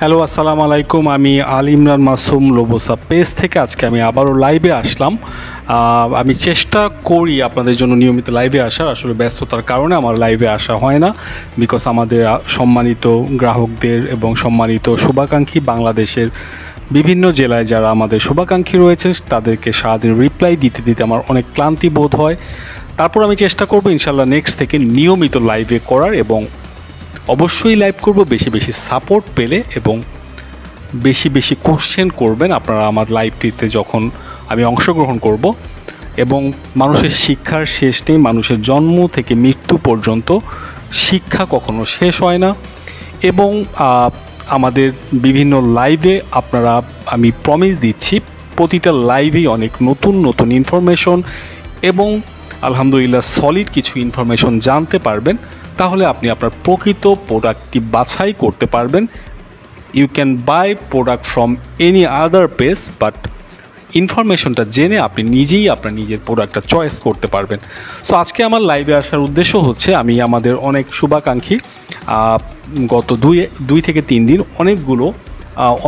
Hello, আসসালামু আলাইকুম। আমি আল ইমরান মাসুম লোবোসা পেজ থেকে আজকে আমি আবারও লাইভে আসলাম। আমি চেষ্টা করি আপনাদের জন্য নিয়মিত লাইভে আসার, আসলে ব্যস্ততার কারণে আমার লাইভে আসা হয় না। বিকজ আমাদের সম্মানিত গ্রাহকদের এবং সম্মানিত শুভাকাঙ্ক্ষী বাংলাদেশের বিভিন্ন জেলায় যারা আমাদের শুভাকাঙ্ক্ষী রয়েছে তাদেরকে সারাদিন রিপ্লাই দিতে দিতে আমার অনেক ক্লান্তি বোধ হয়। তারপর আমি চেষ্টা করব ইনশাল্লাহ নেক্সট থেকে নিয়মিত লাইভে করার, এবং অবশ্যই লাইভ করব বেশি বেশি সাপোর্ট পেলে, এবং বেশি বেশি কোশ্চেন করবেন আপনারা আমার লাইভটিতে যখন আমি অংশগ্রহণ করব। এবং মানুষের শিক্ষার শেষ নেই, মানুষের জন্ম থেকে মৃত্যু পর্যন্ত শিক্ষা কখনো শেষ হয় না। এবং আমাদের বিভিন্ন লাইভে আপনারা, আমি প্রমিস দিচ্ছি, প্রতিটা লাইভেই অনেক নতুন নতুন ইনফরমেশন এবং আলহামদুলিল্লাহ সলিড কিছু ইনফরমেশন জানতে পারবেন। তাহলে আপনি আপনার প্রকৃত প্রোডাক্টটি বাছাই করতে পারবেন। You can buy product from any other page, but ইনফরমেশনটা জেনে আপনি নিজেই আপনার নিজের প্রোডাক্টটা চয়েস করতে পারবেন। সো আজকে আমার লাইভে আসার উদ্দেশ্য হচ্ছে, আমি আমাদের অনেক শুভাকাঙ্ক্ষী গত দুই থেকে তিন দিন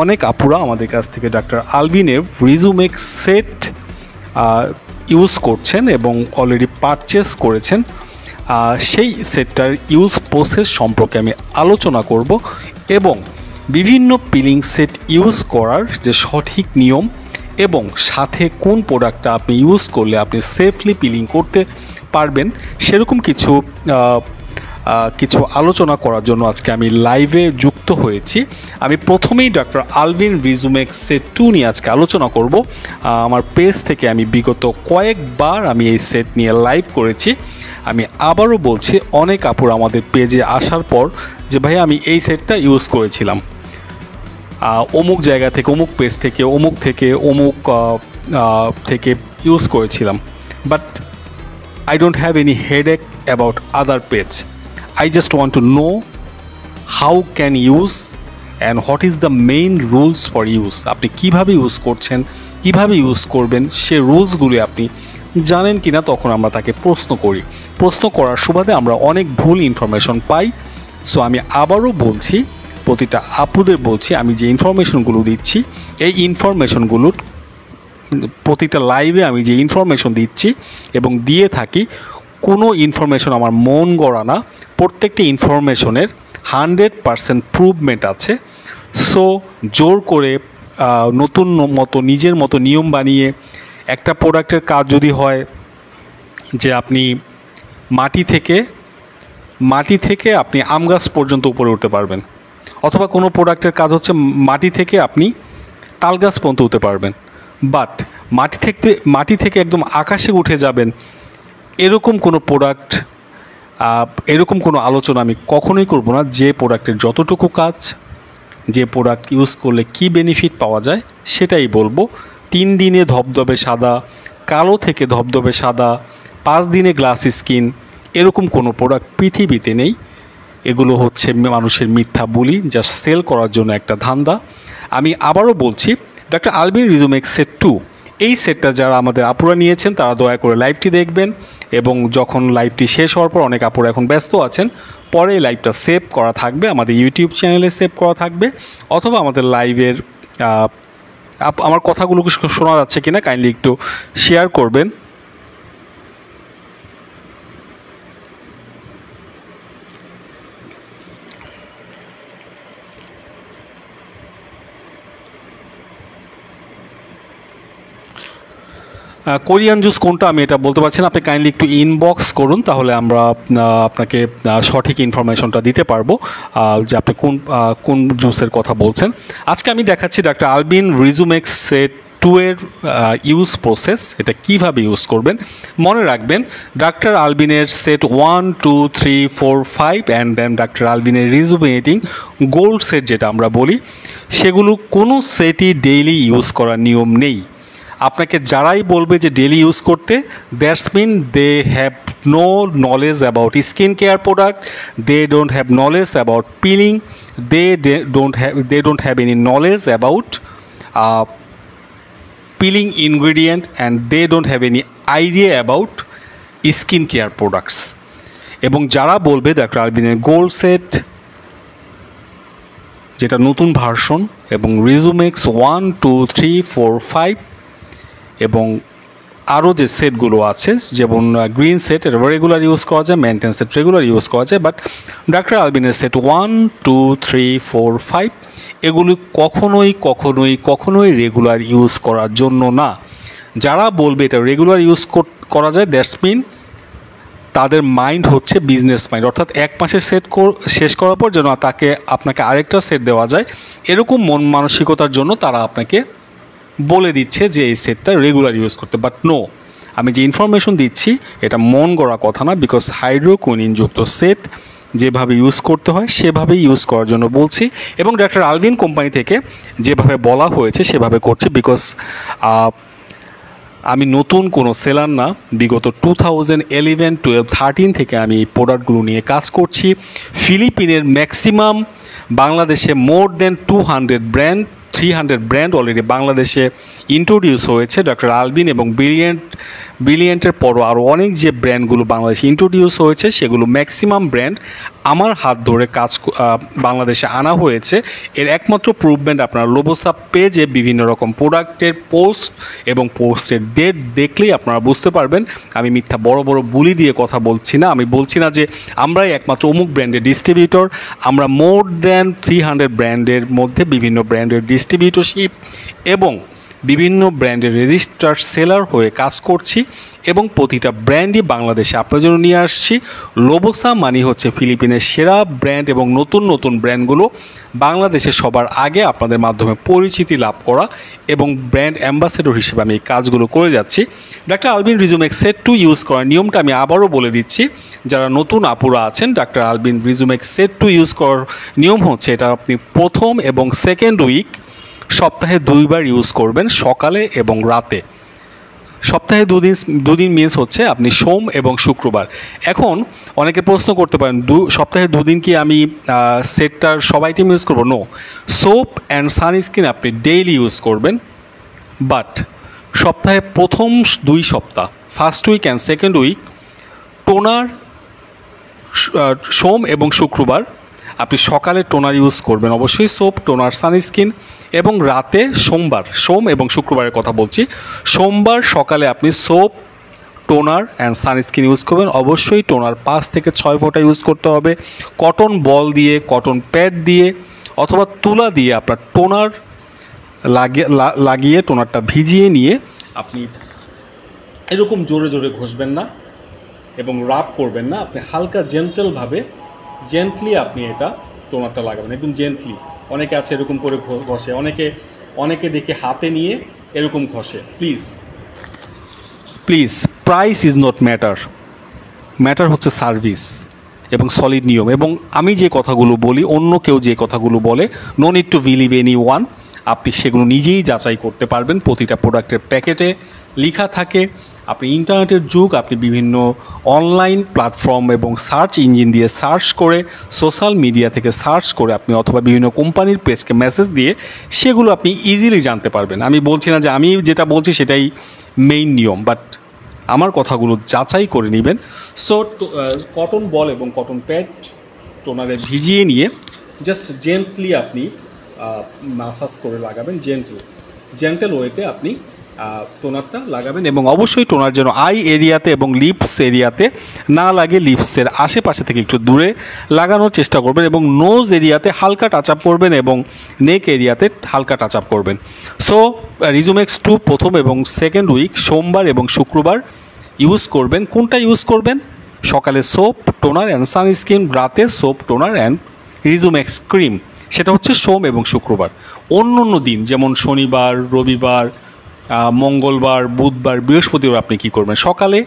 অনেক আপুরা আমাদের কাছ থেকে ডাক্তার আলবিনের রিজুমেক্স সেট ইউজ করছেন এবং অলরেডি পারচেস করেছেন। সেই সেটটার ইউজ প্রসেস সম্পর্কে আমি আলোচনা করব, এবং বিভিন্ন পিলিং সেট ইউজ করার যে সঠিক নিয়ম এবং সাথে কোন প্রোডাক্টটা আপনি ইউজ করলে আপনি সেফলি পিলিং করতে পারবেন সেরকম কিছু আলোচনা করার জন্য আজকে আমি লাইভে যুক্ত হয়েছি। আমি প্রথমেই ডক্টর আলবিন রিজুমেক্স সেট 2 নিয়ে আজকে আলোচনা করব। আমার পেজ থেকে আমি বিগত কয়েকবার আমি এই সেট নিয়ে লাইভ করেছি। আমি আবারও বলছি, অনেক আপুর আমাদের পেজে আসার পর যে ভাই আমি এই সেটটা ইউজ করেছিলাম অমুক জায়গা থেকে, অমুক পেজ থেকে, অমুক থেকে ইউজ করেছিলাম, but I don't have any headache about other page. I just want to know how can use and what is the main rules for use. আপনি কিভাবে ইউজ করছেন, কিভাবে ইউজ করবেন, সে রুলসগুলি আপনি জানেন কিনা। তখন আমরা তাকে প্রশ্ন করার সুবাদে আমরা অনেক ভুল ইনফরমেশন পাই। সো আমি আবারও বলছি, প্রতিটা আপুদের বলছি, আমি যে ইনফরমেশনগুলো দিচ্ছি এই ইনফরমেশনগুলোর প্রতিটা লাইভে আমি যে ইনফরমেশন দিচ্ছি এবং দিয়ে থাকি, কোনো ইনফরমেশন আমার মন গড়া না। প্রত্যেকটি ইনফরমেশনের 100% প্রুভমেন্ট আছে। সো জোর করে নিজের মতো নিয়ম বানিয়ে একটা প্রোডাক্টের কাজ যদি হয় যে আপনি মাটি থেকে আপনি আম গাছ পর্যন্ত উপরে উঠতে পারবেন, অথবা কোনো প্রোডাক্টের কাজ হচ্ছে মাটি থেকে আপনি তাল গাছ পর্যন্ত উঠতে পারবেন, বাট মাটি থেকে একদম আকাশে উঠে যাবেন, এরকম কোনো আলোচনা আমি কখনোই করব না। যে প্রোডাক্টের যতটুকু কাজ, যে প্রোডাক্ট ইউজ করলে কি বেনিফিট পাওয়া যায় সেটাই বলবো। 3 দিনে ধবধবে সাদা, কালো থেকে ধবধবে সাদা, 5 দিনে গ্লাস স্কিন, এরকম কোনো প্রোডাক্ট পৃথিবীতে নেই। এগুলো হচ্ছে মানুষের মিথ্যা বুলি, যা সেল করার জন্য একটা ধান্দা। আমি আবারও বলছি, ডক্টর আলবিন রিজুমেক্স সেট 2, এই সেটটা যারা আমাদের আপুরা নিয়েছেন তারা দয়া করে লাইভটি দেখবেন, এবং যখন লাইভটি শেষ হওয়ার পর, অনেক আপুরা এখন ব্যস্ত আছেন, পরে এই লাইভটা সেভ করা থাকবে, আমাদের ইউটিউব চ্যানেলে সেভ করা থাকবে, অথবা আমাদের লাইভের আমার কথাগুলো শোনা যাচ্ছে কিনা কাইন্ডলি একটু শেয়ার করবেন। কোরিয়ান জুস কোনটা আমি এটা বলতে পারছি না, আপনি কাইন্ডলি একটু ইনবক্স করুন, তাহলে আমরা আপনাকে সঠিক ইনফরমেশনটা দিতে পারবো যে আপনি কোন জুসের কথা বলছেন। আজকে আমি দেখাচ্ছি ডাক্তার আলবিন রিজুমেক্স সেট 2 এর ইউজ প্রসেস, এটা কিভাবে ইউজ করবেন। মনে রাখবেন, ডাক্তার আলবিনের সেট 1, 2, 3, 4, 5 অ্যান্ড দেন ডাক্তার আলবিনের রিজুমিনেটিং গোল্ড সেট যেটা আমরা বলি, সেগুলো কোনো সেটই ডেইলি ইউজ করার নিয়ম নেই। আপনাকে যারাই বলবে যে ডেলি ইউজ করতে, that's mean they have no knowledge about skin care product, they don't have knowledge about peeling, they don't have any knowledge about peeling ingredient, and they don't have any idea about skin care products. এবং যারা বলবে doctor আলবিনের gold set, যেটা নতুন version, এবং রিজুমেক্স 1, 2, 3, 4, 5 এবং আরও যে সেটগুলো আছে, যেমন গ্রিন সেট এটা রেগুলার ইউজ করা যায়, মেনটেন সেট রেগুলার ইউজ করা যায়, বাট ডাক্তার আলবিনের সেট 1, 2, 3, 4, 5 এগুলি কখনোই রেগুলার ইউজ করার জন্য না। যারা বলবে এটা রেগুলার ইউজ করা যায়, দ্যাটস মিন তাদের মাইন্ড হচ্ছে বিজনেস মাইন্ড, অর্থাৎ এক মাসের সেট শেষ করার পর যেন আপনাকে আরেকটা সেট দেওয়া যায়, এরকম মন মানসিকতার জন্য তারা আপনাকে বলে দিচ্ছে যে এই সেটটা রেগুলার ইউজ করতে। বাট নো, আমি যে ইনফরমেশন দিচ্ছি এটা মন গড়া কথা না, বিকজ হাইড্রোকুইনিনযুক্ত সেট যেভাবে ইউজ করতে হয় সেভাবেই ইউজ করার জন্য বলছি, এবং ডাক্তার আলবিন কোম্পানি থেকে যেভাবে বলা হয়েছে সেভাবে করছি। বিকজ আমি নতুন কোনো সেলার না, বিগত 2011, 12, 13 থেকে আমি এই প্রোডাক্টগুলো নিয়ে কাজ করছি। ফিলিপিনের ম্যাক্সিমাম, বাংলাদেশে মোর দেন 200 ব্র্যান্ড, 300 ব্র্যান্ড অলরেডি বাংলাদেশে ইন্ট্রোডিউস হয়েছে। ডক্টর আলবিন এবং ব্রিলিয়েন্টের পরও আরও অনেক যে ব্র্যান্ডগুলো বাংলাদেশে ইন্ট্রোডিউস হয়েছে সেগুলো ম্যাক্সিমাম ব্র্যান্ড আমার হাত ধরে বাংলাদেশে আনা হয়েছে। এর একমাত্র প্রুভমেন্ট আপনারা লোবোসা পেজে বিভিন্ন রকম প্রোডাক্টের পোস্ট এবং পোস্টের ডেট দেখলেই আপনারা বুঝতে পারবেন। আমি মিথ্যা বড় বুলি দিয়ে কথা বলছি না। আমি বলছি না যে আমরাই একমাত্র অমুক ব্র্যান্ডের ডিস্ট্রিবিউটর। আমরা মোর দ্যান 300 ব্র্যান্ডের মধ্যে বিভিন্ন ব্র্যান্ডের ডিস্ট্রিবিউটরশিপ এবং বিভিন্ন ব্র্যান্ডের রেজিস্টার সেলার হয়ে কাজ করছি, এবং প্রতিটা ব্র্যান্ডই বাংলাদেশে আপনার জন্য নিয়ে আসছি। লোবোসা মানে হচ্ছে ফিলিপিনের সেরা ব্র্যান্ড, এবং নতুন ব্র্যান্ডগুলো বাংলাদেশে সবার আগে আপনাদের মাধ্যমে পরিচিতি লাভ করা, এবং ব্র্যান্ড অ্যাম্বাসেডর হিসেবে আমি এই কাজগুলো করে যাচ্ছি। ডাক্তার আলবিন রিজুমেক্স সেট 2 ইউজ করার নিয়মটা আমি আবারও বলে দিচ্ছি। যারা নতুন আপুরা আছেন, ডাক্তার আলবিন রিজুমেক্স সেট 2 ইউজ করার নিয়ম হচ্ছে এটা আপনি প্রথম এবং সেকেন্ড উইক সপ্তাহে 2 বার ইউজ করবেন, সকালে এবং রাতে। সপ্তাহে দুদিন মিন্স হচ্ছে আপনি সোম এবং শুক্রবার। এখন অনেকে প্রশ্ন করতে পারেন, সপ্তাহে 2 দিন কি আমি সেটটার সব আইটেম ইউজ করবো? নো, সোপ অ্যান্ড সানস্ক্রিন আপনি ডেইলি ইউজ করবেন, বাট সপ্তাহে প্রথম 2 সপ্তাহ, first week and second week, toner সোম এবং শুক্রবার আপনি সকালে টোনার ইউজ করবেন, অবশ্যই সোপ, টোনার, সানস্ক্রিন, এবং রাতে সোম এবং শুক্রবারের কথা বলছি, সোমবার সকালে আপনি soap, toner and sunscreen use করবেন। অবশ্যই টোনার 5 থেকে 6 ফোঁটা ইউজ করতে হবে। কটন বল দিয়ে, কটন প্যাড দিয়ে অথবা তুলা দিয়ে আপনার টোনার লাগিয়ে টোনারটা ভিজিয়ে নিয়ে আপনি এরকম জোরে ঘষবেন না এবং রাব করবেন না, আপনি হালকা জেন্টলি আপনি এটা টোনারটা লাগাবেন, একদম জেন্টলি। অনেকে আছে এরকম করে ঘষে, অনেকে দেখে হাতে নিয়ে এরকম ঘষে। Please price is not matter হচ্ছে সার্ভিস এবং সলিড নিয়ম। এবং আমি যে কথাগুলো বলি, অন্য কেউ যে কথাগুলো বলে, no need to believe anyone. আপনি সেগুলো নিজেই যাচাই করতে পারবেন। প্রতিটা প্রোডাক্টের প্যাকেটে লেখা থাকে। আপনি ইন্টারনেটের যুগ, আপনি বিভিন্ন অনলাইন প্ল্যাটফর্ম এবং সার্চ ইঞ্জিন দিয়ে সার্চ করে, সোশ্যাল মিডিয়া থেকে সার্চ করে আপনি, অথবা বিভিন্ন কোম্পানির পেজকে মেসেজ দিয়ে সেগুলো আপনি ইজিলি জানতে পারবেন। আমি বলছি না যে আমি যেটা বলছি সেটাই মেইন নিয়ম, বাট আমার কথাগুলো যাচাই করে নেবেন। সো কটন বল এবং কটন প্যাড টোনারে ভিজিয়ে নিয়ে জাস্ট জেন্টলি আপনি মাসাজ করে লাগাবেন, জেন্টেল ওয়েতে আপনি টোনারটা লাগাবেন। এবং অবশ্যই টোনার যেন আই এরিয়াতে এবং লিপস এরিয়াতে না লাগে, লিপসের আশেপাশে থেকে একটু দূরে লাগানোর চেষ্টা করবেন, এবং নোজ এরিয়াতে হালকা টাচ আপ করবেন এবং নেক এরিয়াতে হালকা টাচ আপ করবেন। সো রিজুমেক্স 2 প্রথম এবং সেকেন্ড উইক সোমবার এবং শুক্রবার ইউজ করবেন। কোনটা ইউজ করবেন? সকালে সোপ, টোনার অ্যান্ড সানস্ক্রিন, রাতে সোপ, টোনার অ্যান্ড রিজুমেক্স ক্রিম। সেটা হচ্ছে সোম এবং শুক্রবার। অন্য দিন যেমন শনিবার, রবিবার, মঙ্গলবার, বুধবার, বৃহস্পতিবার আপনি কি করবেন? সকালে,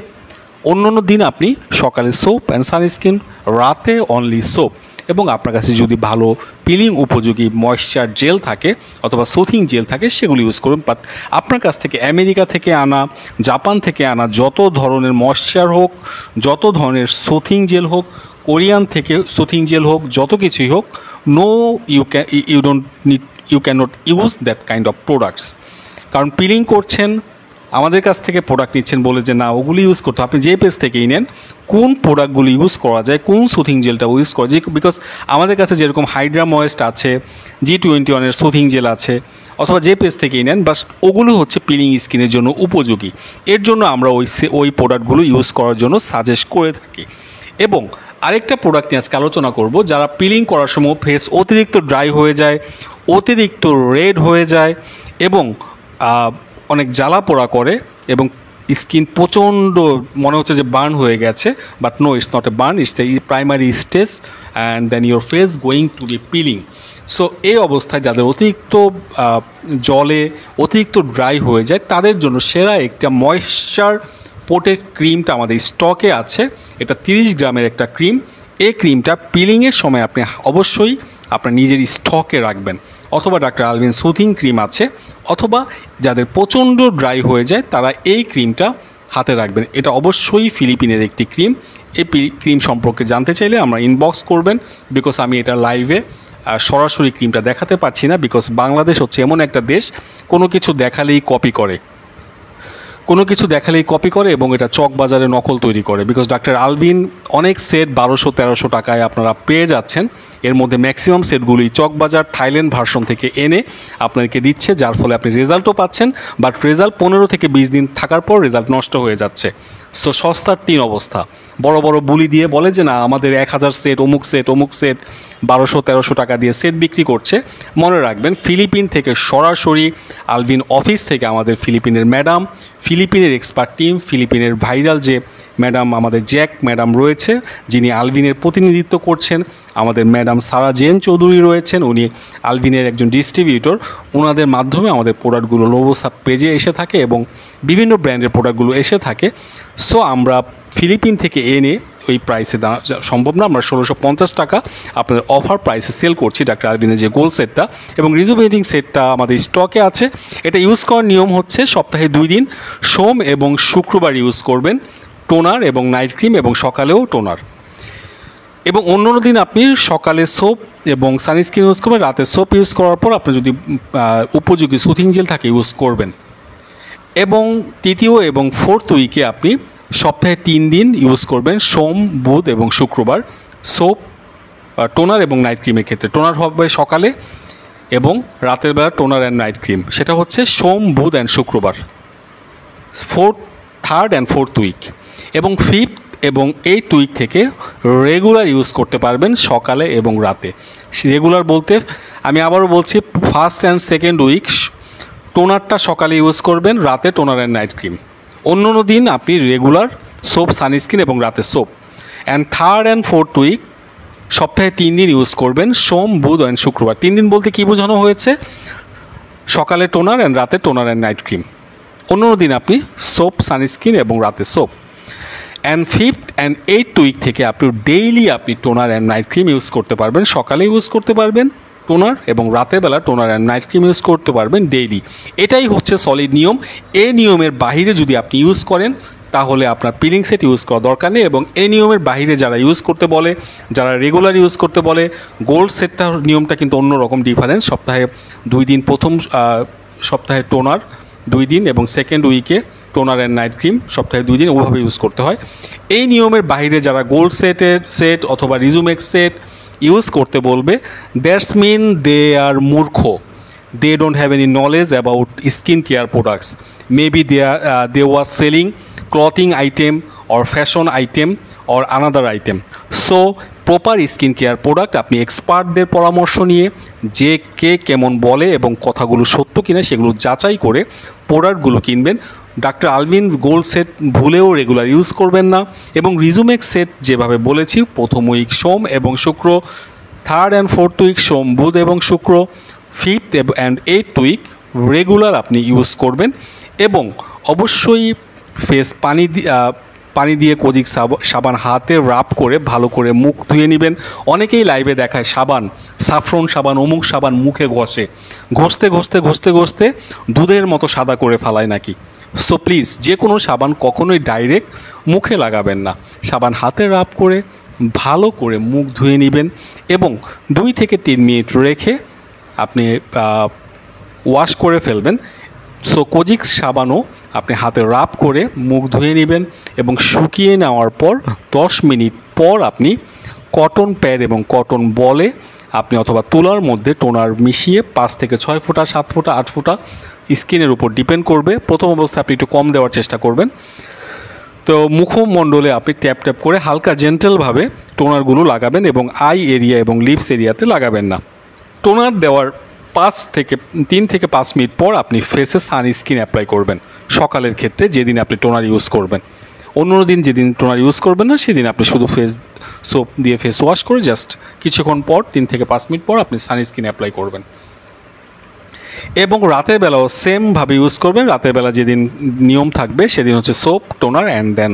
অন্য দিন আপনি সকালে সোপ অ্যান্ড সানস্ক্রিন, রাতে অনলি সোপ। এবং আপনার কাছে যদি ভালো পিলিং উপযোগী ময়েশ্চার জেল থাকে অথবা সুথিং জেল থাকে সেগুলো ইউজ করুন। বাট আপনার কাছ থেকে আমেরিকা থেকে আনা, জাপান থেকে আনা যত ধরনের ময়েশ্চার হোক, যত ধরনের সুথিং জেল হোক, কোরিয়ান থেকে সুথিং জেল হোক, যত কিছুই হোক, no, you can not use that kind of products. কারণ পিলিং করছেন, আমাদের কাছ থেকে প্রোডাক্ট নিচ্ছেন বলে যে না ওগুলি ইউজ করতে, আপনি যে পেজ থেকেই নেন কোন প্রোডাক্টগুলো ইউজ করা যায়, কোন সুথিং জেলটা ইউজ করা যায়, বিকজ আমাদের কাছে যেরকম হাইড্রা ময়েস্ট আছে, G21 সুথিং জেল আছে, অথবা যে পেজ থেকেই নেন, বাস ওগুলো হচ্ছে পিলিং স্কিনের জন্য উপযোগী। এর জন্য আমরা ওই প্রোডাক্টগুলো ইউজ করার জন্য সাজেস্ট করে থাকি। এবং আরেকটা প্রোডাক্ট নিয়ে আজকে আলোচনা করব, যারা পিলিং করার সময় ফেস অতিরিক্ত ড্রাই হয়ে যায়, অতিরিক্ত রেড হয়ে যায় এবং অনেক জ্বালা পোড়া করে এবং স্কিন প্রচণ্ড মনে হচ্ছে যে বার্ন হয়ে গেছে, but no, it's not a burn, it's a primary stage and then your face going to be peeling. So এই অবস্থায় যাদের অতিরিক্ত জলে অতিরিক্ত ড্রাই হয়ে যায় তাদের জন্য সেরা একটা ময়েশ্চার পোটেড ক্রিমটা আমাদের স্টকে আছে। এটা 30 গ্রামের একটা ক্রিম। এই ক্রিমটা পিলিংয়ের সময় আপনি অবশ্যই আপনার নিজের স্টকে রাখবেন, অথবা ডাক্তার আলভিন সুথিং ক্রিম আছে, অথবা যাদের প্রচণ্ড ড্রাই হয়ে যায় তারা এই ক্রিমটা হাতে রাখবেন। এটা অবশ্যই ফিলিপিনের একটি ক্রিম। এই ক্রিম সম্পর্কে জানতে চাইলে আমরা ইনবক্স করবেন, বিকজ আমি এটা লাইভে সরাসরি ক্রিমটা দেখাতে পারছি না, বিকজ বাংলাদেশ হচ্ছে এমন একটা দেশ কোনো কিছু দেখালেই কপি করে, এবং এটা চক বাজারে নকল তৈরি করে। বিকজ ডাক্তার আলভিন অনেক সেট 1200-1300 টাকায় আপনারা পেয়ে যাচ্ছেন, এর মধ্যে ম্যাক্সিমাম সেটগুলি চক বাজার থাইল্যান্ড ভার্সন থেকে এনে আপনাকে দিচ্ছে, যার ফলে আপনি রেজাল্টও পাচ্ছেন, বাট রেজাল্ট 15 থেকে 20 দিন থাকার পর রেজাল্ট নষ্ট হয়ে যাচ্ছে। সো সস্তার 3 অবস্থা। বড় বড় বুলি দিয়ে বলে যে না আমাদের 1000 সেট অমুক সেট 1200-1300 টাকা দিয়ে সেট বিক্রি করছে। মনে রাখবেন ফিলিপিন থেকে সরাসরি আলভিন অফিস থেকে আমাদের ফিলিপিনের ম্যাডাম, ফিলিপিনের এক্সপার্ট টিম, ফিলিপিনের ভাইরাল যে ম্যাডাম আমাদের জ্যাক ম্যাডাম রয়েছে যিনি আলভিনের প্রতিনিধিত্ব করছেন, আমাদের ম্যাডাম সারা জেন চৌধুরী রয়েছেন, উনি আলভিনের একজন ডিস্ট্রিবিউটর। ওনাদের মাধ্যমে আমাদের প্রোডাক্টগুলো লোবোসাপ পেজে এসে থাকে এবং বিভিন্ন ব্র্যান্ডের প্রোডাক্টগুলো এসে থাকে। সো আমরা ফিলিপিন থেকে এনে ওই প্রাইসে সম্ভব না, আমরা 1650 টাকা আপনাদের অফার প্রাইসে সেল করছি ডাক্তার আলভিনের যে গোল সেটটা, এবং রিজুভেটিং সেটটা আমাদের স্টকে আছে। এটা ইউজ করার নিয়ম হচ্ছে সপ্তাহে 2 দিন সোম এবং শুক্রবার ইউজ করবেন টোনার এবং নাইট ক্রিম, এবং সকালেও টোনার, এবং অন্য দিন আপনি সকালে সোপ এবং সানস্ক্রিন ইউজ করবেন, রাতে সোপ ইউজ করার পর আপনি যদি উপযোগী সুথিং জেল থাকে ইউজ করবেন। এবং তৃতীয় এবং 4th উইকে আপনি সপ্তাহে 3 দিন ইউজ করবেন সোম, বুধ এবং শুক্রবার সোপ, টোনার এবং নাইট ক্রিমের ক্ষেত্রে। টোনার হবে সকালে এবং রাতের বেলা টোনার অ্যান্ড নাইট ক্রিম, সেটা হচ্ছে সোম, বুধ অ্যান্ড শুক্রবার, 3rd and 4th উইক। এবং 5th এবং 8th উইক থেকে রেগুলার ইউজ করতে পারবেন সকালে এবং রাতে। রেগুলার বলতে আমি আবারও বলছি 1st and 2nd উইক টোনারটা সকালে ইউজ করবেন, রাতে টোনার অ্যান্ড নাইট ক্রিম। অন্য দিন আপনি রেগুলার সোপ, সানস্ক্রিন এবং রাতে soap. And 3rd and 4th week সপ্তাহে 3 দিন ইউজ করবেন সোম, বুধ অ্যান্ড শুক্রবার। 3 দিন বলতে কী বোঝানো হয়েছে? সকালে টোনার অ্যান্ড রাতে টোনার অ্যান্ড নাইট ক্রিম। অন্য দিন আপনি সোপ, সানস্ক্রিন এবং রাতে soap. And 5th and 8th week থেকে আপনি ডেইলি আপনি toner and night cream use করতে পারবেন, সকালে ইউজ করতে পারবেন টোনার এবং রাতের বেলা toner and night cream use করতে পারবেন ডেইলি। এটাই হচ্ছে সলিড নিয়ম। এই নিয়মের বাইরে যদি আপনি ইউজ করেন তাহলে আপনার পিলিং সেট ইউজ করা দরকার নেই। এবং এই নিয়মের বাইরে যারা ইউজ করতে বলে, যারা রেগুলার ইউজ করতে বলে, গোল্ড সেটটার নিয়মটা কিন্তু অন্যরকম ডিফারেন্স। সপ্তাহে 2 দিন, প্রথম সপ্তাহে টোনার 2 দিন এবং 2nd উইকে টোনার অ্যান্ড নাইট ক্রিম সপ্তাহে 2 দিন, ওভাবে ইউজ করতে হয়। এই নিয়মের বাইরে যারা গোল্ড সেট অথবা রিজুমেক্স সেট ইউজ করতে বলবে, দ্যাটস মিন দে আর মূর্খ, they don't have any knowledge about skincare products. Maybe they were selling clothing item or fashion item or another item. So proper skin care product আপনি এক্সপার্টদের পরামর্শ নিয়ে যে কে কেমন বলে এবং কথাগুলো সত্য কিনা সেগুলো যাচাই করে প্রোডাক্টগুলো কিনবেন। ডাক্তার আলভিন গোল্ড সেট ভুলেও রেগুলার ইউজ করবেন না। এবং রিজুমেক্স সেট যেভাবে বলেছি, প্রথম উইক সোম এবং শুক্র, 3rd and 4th উইক সোম, বুধ এবং শুক্র, 5th and 8th week regular আপনি ইউজ করবেন। এবং অবশ্যই ফেস পানি দিয়ে কোজিক সাবান হাতে রাব করে ভালো করে মুখ ধুয়ে নেবেন। অনেকেই লাইভে দেখায় সাবান, সাফরন সাবান, অমুক সাবান মুখে ঘষতে দুধের মতো সাদা করে ফেলায় নাকি। সো প্লিজ যে কোনো সাবান কখনোই ডাইরেক্ট মুখে লাগাবেন না। সাবান হাতে রাব করে ভালো করে মুখ ধুয়ে নেবেন এবং 2 থেকে 3 মিনিট রেখে আপনি ওয়াশ করে ফেলবেন। সো কোজিক্স সাবানও আপনি হাতে রাব করে মুখ ধুয়ে নেবেন এবং শুকিয়ে নেওয়ার পর 10 মিনিট পর আপনি কটন প্যাড এবং কটন বলে আপনি অথবা তুলার মধ্যে টোনার মিশিয়ে 5 থেকে 6 ফোঁটা 7 ফোঁটা 8 ফোঁটা স্কিনের উপর ডিপেন্ড করবে। প্রথম অবস্থায় আপনি একটু কম দেওয়ার চেষ্টা করবেন। তো মুখমণ্ডলে আপনি ট্যাপ ট্যাপ করে হালকা জেন্টেলভাবে টোনারগুলো লাগাবেন এবং আই এরিয়া এবং লিপস এরিয়াতে লাগাবেন না। টোনার দেওয়ার 3 থেকে 5 মিনিট পর আপনি ফেসে সানস্ক্রিন অ্যাপ্লাই করবেন সকালের ক্ষেত্রে, যেদিন আপনি টোনার ইউজ করবেন। অন্য দিন যেদিন টোনার ইউজ করবেন না সেদিন আপনি শুধু ফেস সোপ দিয়ে ফেস ওয়াশ করে জাস্ট কিছুক্ষণ পর 3 থেকে 5 মিনিট পর আপনি সানস্ক্রিন অ্যাপ্লাই করবেন। এবং রাতের বেলাও সেমভাবে ইউজ করবেন। রাতের বেলা যেদিন নিয়ম থাকবে সেদিন হচ্ছে soap, toner and then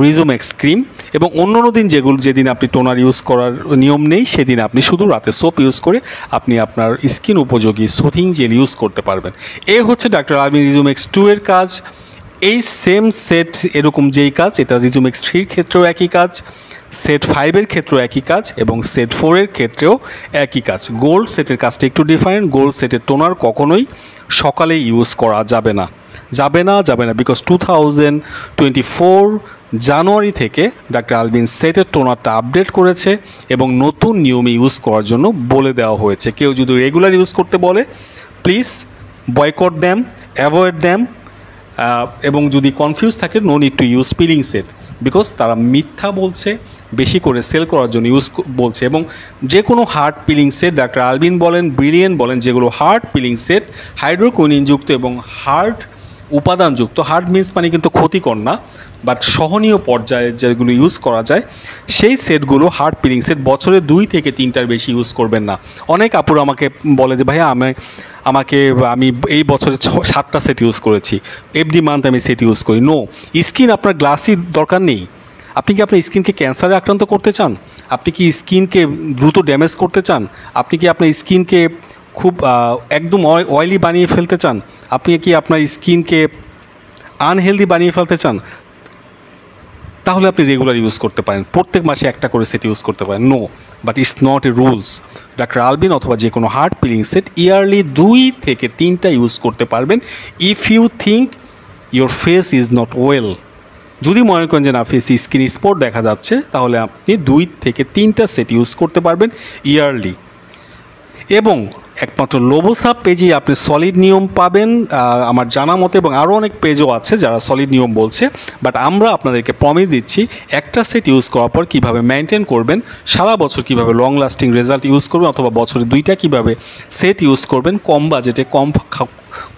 Rejumax cream. এবং অন্য দিন যেদিন আপনি টোনার ইউজ করার নিয়ম নেই সেদিন আপনি শুধু রাতে সোপ ইউজ করে আপনি আপনার স্কিন উপযোগী সুথিং জেল ইউজ করতে পারবেন। এই হচ্ছে ডাক্তার আলবিন রিজুমেক্স 2 এর কাজ। এই সেম সেট এরকম যেই কাজ, এটা রিজুমেক্স 3 এর ক্ষেত্রেও একই কাজ, সেট 5 এর ক্ষেত্রেও একই কাজ এবং সেট 4 এর ক্ষেত্রেও একই কাজ। গোল্ড সেটের কাজটা একটু ডিফারেন্ট। গোল্ড সেটের টোনার কখনোই সকালে ইউজ করা যাবে না বিকজ 2024 জানুয়ারি থেকে ডাক্তার আলবিন সেটের টোনারটা আপডেট করেছে এবং নতুন নিয়মে ইউজ করার জন্য বলে দেওয়া হয়েছে। কেউ যদি রেগুলার ইউজ করতে বলে please boycott them, avoid them. এবং যদি কনফিউজ থাকে no need to use peeling set, because তারা মিথ্যা বলছে, বেশি করে সেল করার জন্য বলছে। এবং যে কোনো হার্ড পিলিং সেট ডাক্তার আলবিন বলেন, ব্রিলিয়েন্ট বলেন, যেগুলো হার্ড পিলিং সেট হাইড্রোকুইনিনযুক্ত এবং হার্ড উপাদানযুক্ত, হার্ড মিন্স মানে কিন্তু ক্ষতিকর না বাট সহনীয় পর্যায়ে যেগুলো ইউজ করা যায় সেই সেটগুলো হার্ড পিলিং সেট বছরে 2 থেকে 3টার বেশি ইউজ করবেন না। অনেক আপুরা আমাকে বলে যে ভাইয়া আমি এই বছরে 7টা সেট ইউজ করেছি, এভরি মান্থ আমি সেট ইউজ করি। নো, স্কিন আপনার গ্লাসি দরকার নেই। আপনি কি আপনার স্কিনকে ক্যান্সারে আক্রান্ত করতে চান? আপনি কি স্কিনকে দ্রুত ড্যামেজ করতে চান? আপনি কি আপনার স্কিনকে খুব একদম অয়েলি বানিয়ে ফেলতে চান? আপনি কি আপনার স্কিনকে আনহেলদি বানিয়ে ফেলতে চান? তাহলে আপনি রেগুলার ইউজ করতে পারেন, প্রত্যেক মাসে একটা করে সেট ইউজ করতে পারেন। No, but it's not a rules. Doctor Albin অথবা যে কোনো হার্ড পিলিং সেট ইয়ারলি 2 থেকে 3টা ইউজ করতে পারবেন if you think your face is not well. যদি মনে করেন যে না ফেসে স্কিন স্পট দেখা যাচ্ছে তাহলে আপনি 2 থেকে 3টা সেট ইউজ করতে পারবেন ইয়ারলি। এবং একমাত্র লোবোসাপ পেজেই আপনি সলিড নিয়ম পাবেন আমার জানা মতে, এবং আরও অনেক পেজও আছে যারা সলিড নিয়ম বলছে। বাট আমরা আপনাদেরকে প্রমিস দিচ্ছি একটা সেট ইউজ করার পর কীভাবে মেনটেন করবেন, সারা বছর কীভাবে লং লাস্টিং রেজাল্ট ইউজ করবেন, অথবা বছরে 2টা কীভাবে সেট ইউজ করবেন কম বাজেটে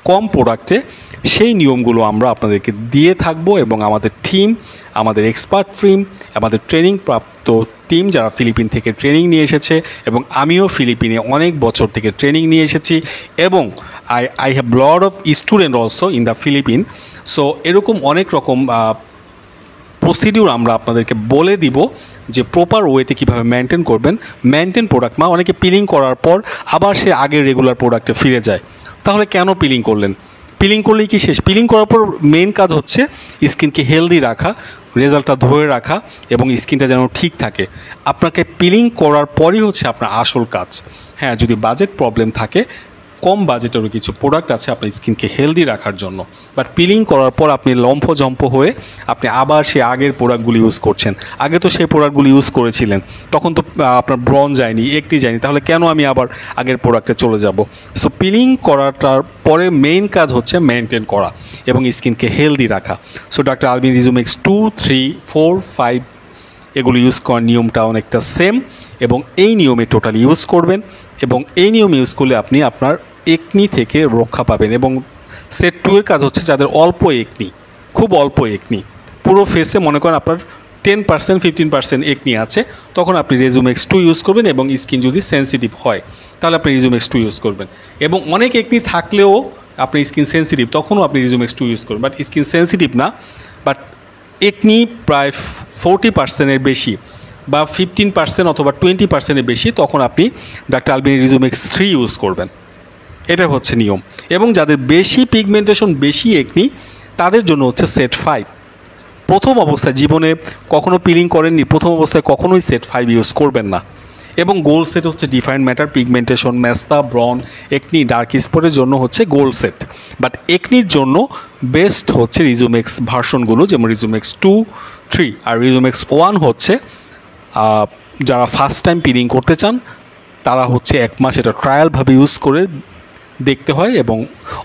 কম প্রোডাক্টে, সেই নিয়মগুলো আমরা আপনাদেরকে দিয়ে থাকবো। এবং আমাদের টিম, আমাদের এক্সপার্ট টিম, আমাদের ট্রেনিং প্রাপ্ত টিম যারা ফিলিপিন থেকে ট্রেনিং নিয়ে এসেছে, এবং আমিও ফিলিপিনে অনেক বছর থেকে ট্রেনিং নিয়ে এসেছি, এবং I have lot of student also in the Philippines. So এরকম অনেক রকম প্রসিডিউর আমরা আপনাদেরকে বলে দিব যে প্রপার ওয়েতে কীভাবে মেনটেন করবেন। মেনটেন প্রোডাক্ট অনেকে পিলিং করার পর আবার সে আগের রেগুলার প্রোডাক্টে ফিরে যায়। তাহলে কেন পিলিং করলেন? পিলিং করলেই কি শেষ? পিলিং করার পর মেন কাজ হচ্ছে স্কিনকে হেলদি রাখা, রেজাল্টটা ধরে রাখা এবং স্কিনটা যেন ঠিক থাকে। আপনাকে পিলিং করার পরই হচ্ছে আপনার আসল কাজ। হ্যাঁ, যদি বাজেট প্রবলেম থাকে, কম বাজেটেরও কিছু প্রোডাক্ট আছে আপনার স্কিনকে হেলদি রাখার জন্য। বাট পিলিং করার পর আপনি লম্ফঝম্প হয়ে আপনি আবার সেই আগের প্রোডাক্টগুলি ইউজ করছেন। আগে তো সেই প্রোডাক্টগুলি ইউজ করেছিলেন, তখন তো আপনার ব্রণ যায়নি, একটি যায়নি, তাহলে কেন আমি আবার আগের প্রোডাক্টে চলে যাব? সো পিলিং করাটার পরে মেইন কাজ হচ্ছে মেনটেন করা এবং স্কিনকে হেলদি রাখা। সো ডাক্তার আলবিন রিজুমেক্স 2, 3, 4, 5 এগুলো ইউজ করার নিয়মটা অনেকটা সেম, এবং এই নিয়মে টোটালি ইউজ করবেন। এবং এই নিয়ম ইউজ করলে আপনি আপনার একনি থেকে রক্ষা পাবেন। এবং সেট 2 এর কাজ হচ্ছে যাদের অল্প একনি, খুব অল্প একনি, পুরো ফেসে মনে করেন আপনার 10% 15% একনি আছে, তখন আপনি রিজুমেক্স 2 ইউজ করবেন। এবং স্কিন যদি সেন্সিটিভ হয় তাহলে আপনি রিজুমেক্স 2 ইউজ করবেন। এবং অনেক একনি থাকলেও আপনি স্কিন সেন্সিটিভ, তখনও আপনি রিজুমেক্স 2 ইউজ করবেন। বাট স্কিন সেন্সিটিভ না, বাট একনি প্রায় 40%-এর বেশি বা 15% অথবা 20%-এর বেশি, তখন আপনি ডাক্তার আলবিন রিজুমেক্স 3 ইউজ করবেন। এটা হচ্ছে নিয়ম। এবং যাদের বেশি পিগমেন্টেশন, বেশি একনি, তাদের জন্য হচ্ছে সেট 5। প্রথম অবস্থায় জীবনে কখনো পিলিং করেননি, প্রথম অবস্থায় কখনোই সেট 5 ইউজ করবেন না। এবং গোল্ড সেট হচ্ছে ডিফারেন্ট ম্যাটার, পিগমেন্টেশন, মেস্তা, ব্রন, একনি, ডার্ক স্পটের জন্য হচ্ছে গোল্ড সেট। বাট একনির জন্য বেস্ট হচ্ছে রিজুমেক্স ভার্সনগুলো, যেমন রিজুমেক্স 2, 3 আর রিজুমেক্স 1 হচ্ছে যারা ফার্স্ট টাইম পিলিং করতে চান তারা হচ্ছে 1 মাস এটা ট্রায়ালভাবে ইউজ করে দেখতে হয়, এবং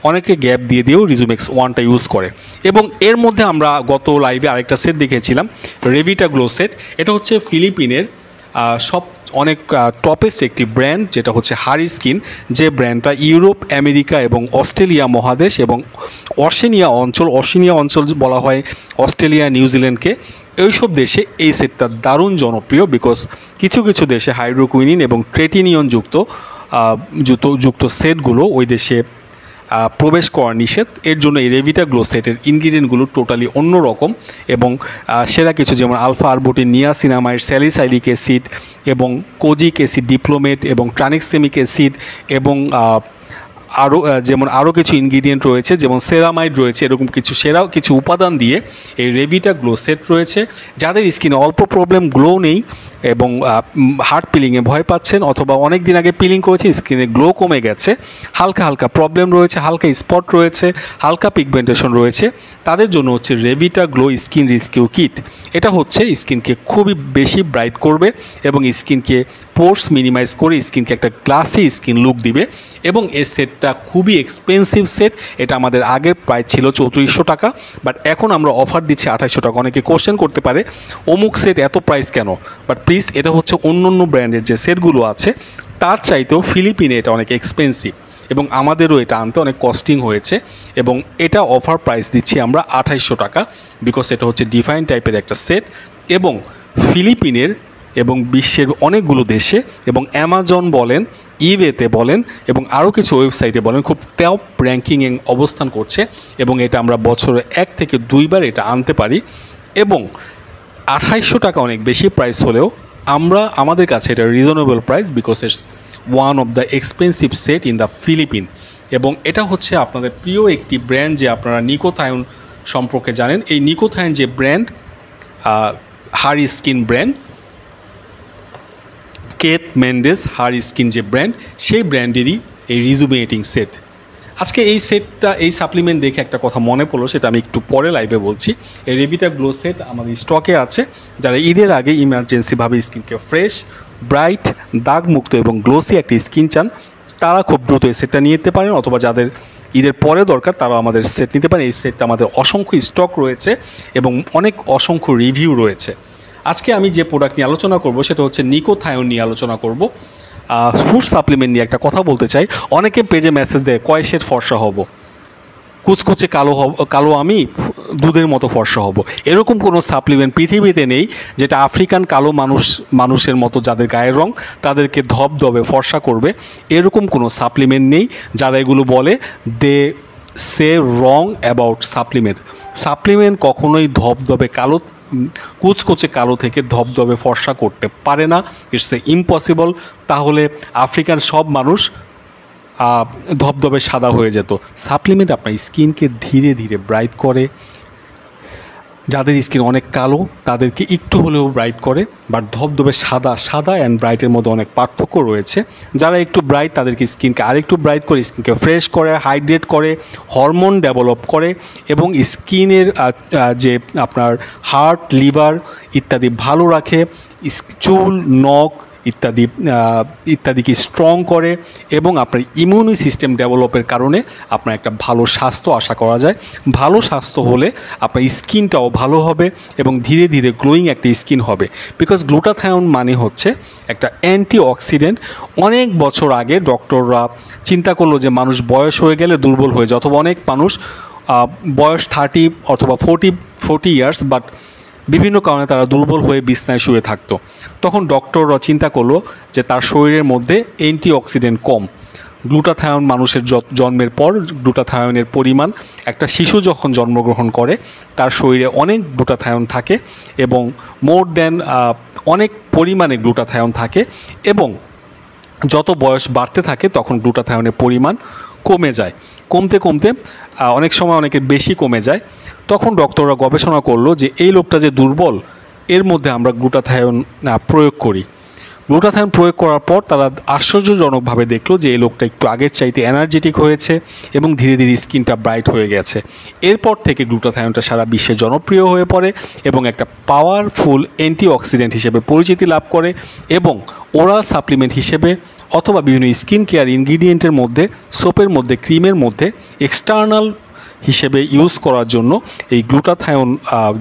অনেকে গ্যাপ দিয়ে দিয়েও রিজুমেক্স 1টা ইউজ করে। এবং এর মধ্যে আমরা গত লাইভে আরেকটা সেট দেখেছিলাম, রেভিটা গ্লো সেট। এটা হচ্ছে ফিলিপিনের অনেক টপেস্ট একটি ব্র্যান্ড, যেটা হচ্ছে হারি স্কিন, যে ব্র্যান্ডটা ইউরোপ, আমেরিকা এবং অস্ট্রেলিয়া মহাদেশ এবং অশেনিয়া অঞ্চল বলা হয় অস্ট্রেলিয়া, নিউজিল্যান্ডকে। এইসব দেশে এই সেটটা দারুণ জনপ্রিয়, বিকজ কিছু কিছু দেশে হাইড্রোকুইনিন এবং ট্রেটিনিয়ন যুক্ত সেটগুলো ওই দেশে প্রবেশ করা নিষেধ। এর জন্য এই রেভিটা গ্লো সেটের ইনগ্রিডিয়েন্টগুলো টোটালি অন্যরকম, এবং সেরা কিছু যেমন alpha arbutin, niacinamide, salicylic acid এবং কোজিক অ্যাসিড ডিপ্লোমেট এবং ট্রানিক্সেমিক অ্যাসিড এবং আরও কিছু ইনগ্রিডিয়েন্ট রয়েছে, যেমন সেরামাইড রয়েছে। এরকম কিছু উপাদান দিয়ে এই রেভিটা গ্লো সেট রয়েছে। যাদের স্কিনে অল্প প্রবলেম, গ্লো নেই এবং হার্ড পিলিংয়ে ভয় পাচ্ছেন, অথবা অনেক দিন আগে পিলিং করেছে, স্কিনে গ্লো কমে গেছে, হালকা হালকা প্রবলেম রয়েছে, হালকা স্পট রয়েছে, হালকা পিগমেন্টেশন রয়েছে, তাদের জন্য হচ্ছে রেভিটা গ্লো স্কিন রেস্কিউ কিট। এটা হচ্ছে স্কিনকে খুবই বেশি ব্রাইট করবে এবং স্কিনকে পোর্স মিনিমাইজ করে স্কিনকে একটা গ্লাসি স্কিন লুক দিবে। এবং এই সেটটা খুবই এক্সপেন্সিভ সেট। এটা আমাদের আগের প্রাইস ছিল 3400 টাকা, বাট এখন আমরা অফার দিচ্ছি 2800 টাকা। অনেকে কোশ্চেন করতে পারে অমুক সেট এত প্রাইস কেন, বাট প্লিজ এটা হচ্ছে অন্য ব্র্যান্ডের যে সেটগুলো আছে তার চাইতেও ফিলিপিনে এটা অনেক এক্সপেন্সিভ, এবং আমাদেরও এটা আনতে অনেক কস্টিং হয়েছে। এবং এটা অফার প্রাইস দিচ্ছি আমরা 2800 টাকা, বিকজ এটা হচ্ছে ডিফাইন টাইপের একটা সেট। এবং ফিলিপিনের এবং বিশ্বের অনেকগুলো দেশে এবং অ্যামাজন বলেন, ইবেতে বলেন এবং আরও কিছু ওয়েবসাইটে বলেন খুব টপ র্যাঙ্কিংয়ে অবস্থান করছে, এবং এটা আমরা বছরে 1 থেকে 2 বার এটা আনতে পারি। এবং 2800 টাকা অনেক বেশি প্রাইস হলেও আমাদের কাছে এটা reasonable price, because it's one of the expensive set in the Philippines. এবং এটা হচ্ছে আপনাদের প্রিয় একটি ব্র্যান্ড, যে আপনারা নিকোথায়ন সম্পর্কে জানেন। এই নিকোথায়ন যে ব্র্যান্ড, হারি স্কিন ব্র্যান্ড, কেথ মেন্ডেস হারি স্কিন যে ব্র্যান্ড, সেই ব্র্যান্ডেরই এই রিজুমিনেটিং সেট। আজকে এই সাপ্লিমেন্ট দেখে একটা কথা মনে পড়লো, সেটা আমি একটু পরে লাইভে বলছি। এই রেভিটা গ্লো সেট আমাদের স্টকে আছে। যারা ঈদের আগে ইমার্জেন্সিভাবে স্কিনকে ফ্রেশ, ব্রাইট, দাগমুক্ত এবং গ্লোসি একটা স্কিন চান, তারা খুব দ্রুত এই সেটটা নিয়ে যেতে পারেন, অথবা যাদের ঈদের পরে দরকার তারা আমাদের সেট নিতে পারেন। এই সেটটা আমাদের অসংখ্য স্টক রয়েছে এবং অসংখ্য রিভিউ রয়েছে। আজকে আমি যে প্রোডাক্ট নিয়ে আলোচনা করব সেটা হচ্ছে নিকোথায়ন নিয়ে আলোচনা করব। ফুড সাপ্লিমেন্ট নিয়ে একটা কথা বলতে চাই। অনেকে পেজে মেসেজ দেয় কয় শেড ফর্সা হব, কুচকুচে কালো আমি দুধের মতো ফর্সা হব। এরকম কোনো সাপ্লিমেন্ট পৃথিবীতে নেই যেটা আফ্রিকান কালো মানুষের মতো যাদের গায়ের রং তাদেরকে ধবধবে ফর্সা করবে। এরকম কোনো সাপ্লিমেন্ট নেই। যারা এগুলো বলে দে সে রং অ্যাবাউট সাপ্লিমেন্ট কখনোই ধবধবে কুচকুচে কালো থেকে ধবধবে ফর্সা করতে পারে না। It's a impossible. তাহলে আফ্রিকান সব মানুষ ধবধবে সাদা হয়ে যেত। সাপ্লিমেন্ট আপনার স্কিনকে ধীরে ধীরে ব্রাইট করে। যাদের স্কিন অনেক কালো তাদেরকে একটু হলেও ব্রাইট করে, বাট ধবধবে সাদা অ্যান্ড ব্রাইটের মধ্যে অনেক পার্থক্য রয়েছে। যারা একটু ব্রাইট তাদেরকে স্কিনকে আরেকটু ব্রাইট করে, স্কিনকে ফ্রেশ করে, হাইড্রেট করে, হরমোন ডেভেলপ করে এবং স্কিনের যে আপনার হার্ট, লিভার ইত্যাদি ভালো রাখে, চুল, নখ ইত্যাদিকে স্ট্রং করে এবং আপনার ইমিউনি সিস্টেম ডেভেলপের কারণে আপনার একটা ভালো স্বাস্থ্য আশা করা যায়। ভালো স্বাস্থ্য হলে আপনার স্কিনটাও ভালো হবে এবং ধীরে ধীরে গ্লোয়িং একটা স্কিন হবে। বিকজ গ্লুটাথায়ন মানে হচ্ছে একটা অ্যান্টিঅক্সিডেন্ট। অনেক বছর আগে ডক্টররা চিন্তা করলো যে মানুষ বয়স হয়ে গেলে দুর্বল হয়ে যায়, অথবা অনেক মানুষ বয়স 30 অথবা 40 ইয়ার্স, বাট বিভিন্ন কারণে তারা দুর্বল হয়ে বিছনায় শুয়ে থাকতো। তখন ডক্টররা চিন্তা করলো যে তার শরীরের মধ্যে অ্যান্টিঅক্সিডেন্ট কম। গ্লুটাথায়ন মানুষের জন্মের পর গ্লুটাথায়নের পরিমাণ, একটা শিশু যখন জন্মগ্রহণ করে তার শরীরে অনেক গ্লুটাথায়ন থাকে এবং মোর দ্যান অনেক পরিমাণে গ্লুটাথায়ন থাকে, এবং যত বয়স বাড়তে থাকে তখন গ্লুটাথায়নের পরিমাণ কমে যায়। কমতে অনেক সময় অনেকের বেশি কমে যায়। তখন ডক্টররা গবেষণা করলো যে এই লোকটা যে দুর্বল, এর মধ্যে আমরা গ্লুটাথায়ন প্রয়োগ করি। গ্লুটাথায়ন প্রয়োগ করার পর তারা আশ্চর্যজনকভাবে দেখলো যে এই লোকটা একটু আগের চাইতে এনার্জেটিক হয়েছে এবং ধীরে ধীরে স্কিনটা ব্রাইট হয়ে গেছে। এরপর থেকে গ্লুটাথায়নটা সারা বিশ্বে জনপ্রিয় হয়ে পড়ে এবং একটা পাওয়ারফুল অ্যান্টিঅক্সিডেন্ট হিসেবে পরিচিতি লাভ করে এবং ওরাল সাপ্লিমেন্ট হিসেবে অথবা বিভিন্ন স্কিন কেয়ার ইনগ্রিডিয়েন্টের মধ্যে, সোপের মধ্যে, ক্রিমের মধ্যে এক্সটার্নাল হিসেবে ইউজ করার জন্য এই গ্লুটাথায়ন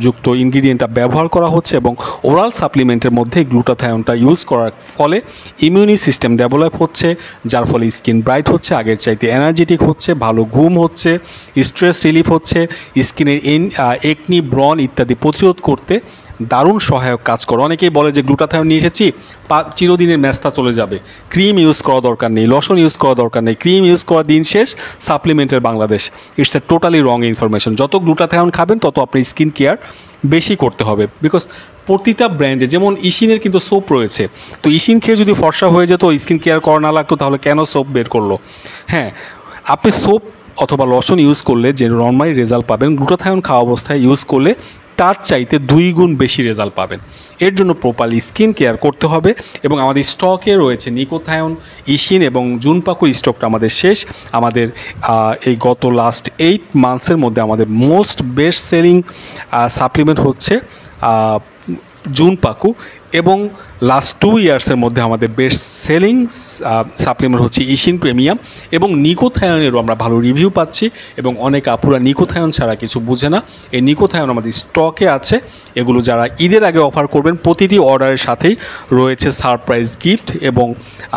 যুক্ত ইনগ্রিডিয়েন্টটা ব্যবহার করা হচ্ছে এবং ওরাল সাপ্লিমেন্টের মধ্যে গ্লুটাথায়নটা ইউজ করার ফলে ইমিউনি সিস্টেম ডেভেলপ হচ্ছে, যার ফলে স্কিন ব্রাইট হচ্ছে, আগের চাইতে এনার্জেটিক হচ্ছে, ভালো ঘুম হচ্ছে, স্ট্রেস রিলিফ হচ্ছে, স্কিনের একনি, ব্রণ ইত্যাদি প্রতিরোধ করতে দারুণ সহায়ক কাজ করে। অনেকেই বলে যে গ্লুটাথায়ন নিয়ে এসেছি, চিরদিনের ম্যাচটা চলে যাবে, ক্রিম ইউজ করা দরকার নেই, লোশন ইউজ করা দরকার নেই, ক্রিম ইউজ করার দিন শেষ, সাপ্লিমেন্টের Bangladesh. It's a totally wrong information. যত গ্লুটাথায়ন খাবেন তত আপনি স্কিন কেয়ার বেশি করতে হবে, বিকজ প্রতিটা ব্র্যান্ডে, যেমন ইশিনের কিন্তু সোপ রয়েছে, তো ইশিন খেয়ে যদি ফর্সা হয়ে যেত, স্কিন কেয়ার করা না লাগতো, তাহলে কেন সোপ বের করলো? হ্যাঁ, আপনি সোপ অথবা লোশন ইউজ করলে যে নর্মালি রেজাল্ট পাবেন, গ্লুটাথায়ন খাওয়া অবস্থায় ইউজ করলে তার চাইতে 2 গুণ বেশি রেজাল্ট পাবেন। এর জন্য প্রপারলি স্কিন কেয়ার করতে হবে এবং আমাদের স্টকে রয়েছে নিকোথায়ন, ইশিন এবং জুনপাকুর স্টকটা আমাদের শেষ। আমাদের এই গত লাস্ট 8 মান্থসের মধ্যে আমাদের মোস্ট বেস্ট সেলিং সাপ্লিমেন্ট হচ্ছে জুনপাকু এবং লাস্ট 2 ইয়ার্সের মধ্যে আমাদের বেস্ট সেলিং সাপ্লিমেন্ট হচ্ছে ইশিন প্রিমিয়াম এবং নিকোথায়নেরও আমরা ভালো রিভিউ পাচ্ছি এবং অনেক আপুরা নিকোথায়ন ছাড়া কিছু বুঝে না। এই নিকোথায়ন আমাদের স্টকে আছে, এগুলো যারা ঈদের আগে অফার করবেন, প্রতিটি অর্ডারের সাথেই রয়েছে সারপ্রাইজ গিফট এবং